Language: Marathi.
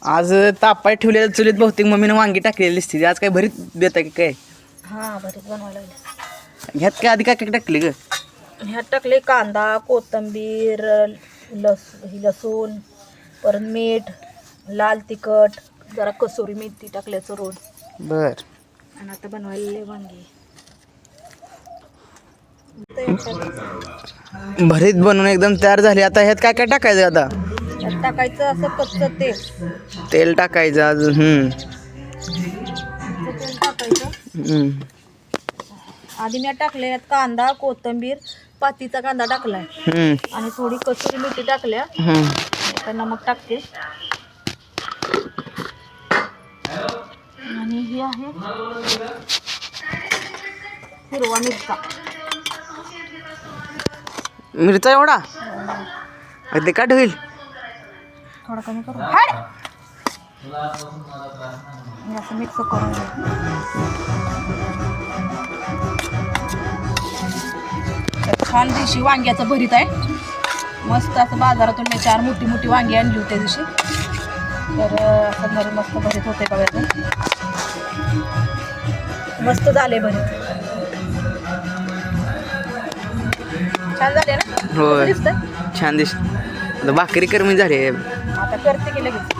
आज तापाय ठेवलेलं चुलीत बहुतेक मम्मीनं वांगी टाकलेली दिसते. आज काय भरीत देता की काय? हा भरीत बनवायला लागले. ह्यात काय आधी काय काय टाकली ग? ह्यात टाकले कांदा, कोथिंबीर, लसूण, परत मीठ, लाल तिखट, जरा कसुरी मेथी टाकल्याचं रोड. बर. आणि आता बनवायले वांगी. भरीत बनवून एकदम तयार झाली. आता ह्यात काय काय टाकायचं आता? त्यात टाकायचं असं कच्चं तेल. तेल टाकायचं अजून. तेल टाकायचं. आधी मी टाकले यात कांदा, कोथिंबीर, पातीचा कांदा टाकलाय आणि थोडी कसुरी मेथी टाकल्या. आता नमक टाकते आणि ही आहे हिरवा मिरचा. मिरचा एवढा ते काट होईल. थोडा कमी करू. असं मिक्स करून छान दिवशी वांग्याचं भरीत आहे. मस्त असं बाजारातून मी 4 मोठी मोठी वांगी आणली होती त्या दिवशी. तर असं घरी मस्त भरीत होते बघायचं. मस्त झाले भरीत. छान झाले ना? होय दिसतंय. छान दिसत. भाकरी कर्मी झाली. आता करते की लगेच.